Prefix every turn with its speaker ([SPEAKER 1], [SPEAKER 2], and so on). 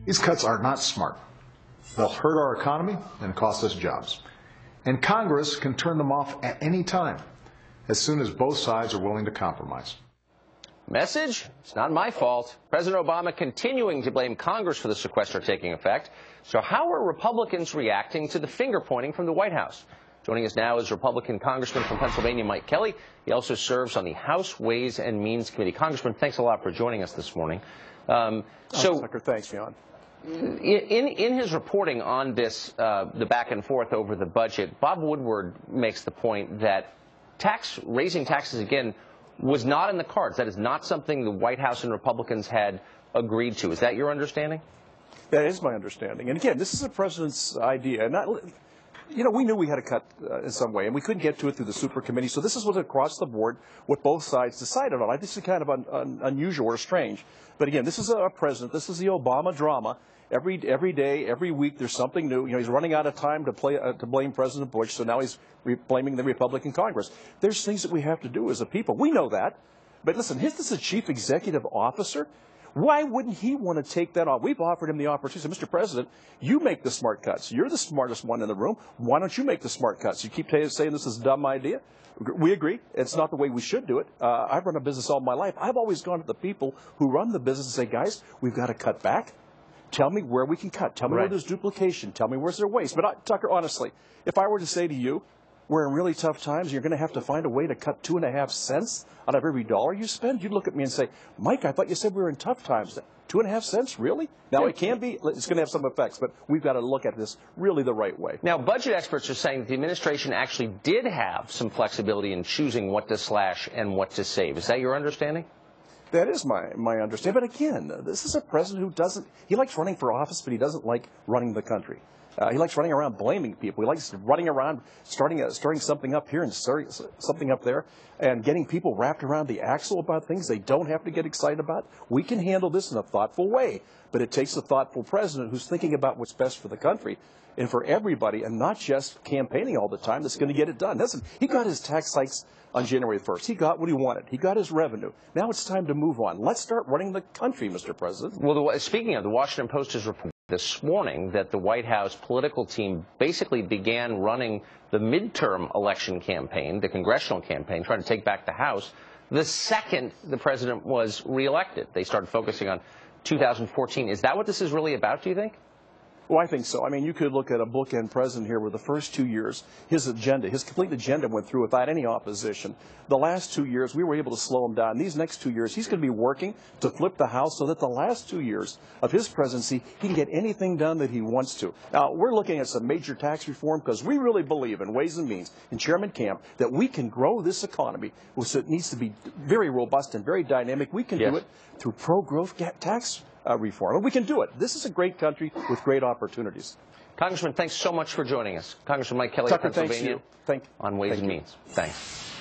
[SPEAKER 1] These cuts are not smart. They'll hurt our economy and cost us jobs. And Congress can turn them off at any time, as soon as both sides are willing to compromise.
[SPEAKER 2] Message? It's not my fault. President Obama continuing to blame Congress for the sequester taking effect. So how are Republicans reacting to the finger-pointing from the White House? Joining us now is Republican Congressman from Pennsylvania, Mike Kelly. He also serves on the House Ways and Means Committee. Congressman, thanks a lot for joining us this morning.
[SPEAKER 3] Tucker, thanks, John.
[SPEAKER 2] In his reporting on this, the back and forth over the budget, Bob Woodward makes the point that raising taxes again was not in the cards. That is not something the White House and Republicans had agreed to. Is that your understanding?
[SPEAKER 3] That is my understanding. And again, this is the president's idea. And we knew we had to cut in some way, and we couldn't get to it through the super committee. So this was across the board what both sides decided on. I think this is kind of unusual or strange. But again, this is a president. This is the Obama drama. Every day, every week, there's something new. He's running out of time to blame President Bush, so now he's blaming the Republican Congress. There's things that we have to do as a people. We know that. But listen, this is a chief executive officer. Why wouldn't he want to take that on? We've offered him the opportunity. Mr. President, you make the smart cuts. You're the smartest one in the room. Why don't you make the smart cuts? You keep saying this is a dumb idea. We agree. It's not the way we should do it. I've run a business all my life. I've always gone to the people who run the business and say, guys, we've got to cut back. Tell me where we can cut. Tell me where there's duplication. Tell me where's there waste. But, Tucker, honestly, if I were to say to you, we're in really tough times, you're going to have to find a way to cut 2.5 cents out of every dollar you spend, you'd look at me and say, Mike, I thought you said we were in tough times. 2.5 cents? Really? Now, it can be. It's going to have some effects, but we've got to look at this really the right way.
[SPEAKER 2] Now, budget experts are saying that the administration actually did have some flexibility in choosing what to slash and what to save. Is that your understanding?
[SPEAKER 3] That is my understanding. But again, this is a president who he likes running for office, but he doesn't like running the country. He likes running around blaming people. He likes running around starting something up here and starting something up there and getting people wrapped around the axle about things they don't have to get excited about. We can handle this in a thoughtful way, but it takes a thoughtful president who's thinking about what's best for the country and for everybody and not just campaigning all the time that's going to get it done. Listen, he got his tax hikes on January 1st. He got what he wanted. He got his revenue. Now it's time to move on. Let's start running the country, Mr. President.
[SPEAKER 2] Well, speaking of, the Washington Post has reported this morning that the White House political team basically began running the midterm election campaign, the congressional campaign, trying to take back the House, the second the president was reelected. They started focusing on 2014. Is that what this is really about, do you think?
[SPEAKER 3] Well, I think so. I mean, you could look at a bookend president here where the first 2 years, his complete agenda went through without any opposition. The last 2 years, we were able to slow him down. These next 2 years, he's going to be working to flip the House so that the last 2 years of his presidency, he can get anything done that he wants to. Now, we're looking at some major tax reform because we really believe in Ways and Means, in Chairman Camp, that we can grow this economy. So it needs to be very robust and very dynamic. We can do it through pro-growth tax reform. And we can do it. This is a great country with great opportunities.
[SPEAKER 2] Congressman, thanks so much for joining us. Congressman Mike Kelly of Pennsylvania on Ways and Means. Thanks.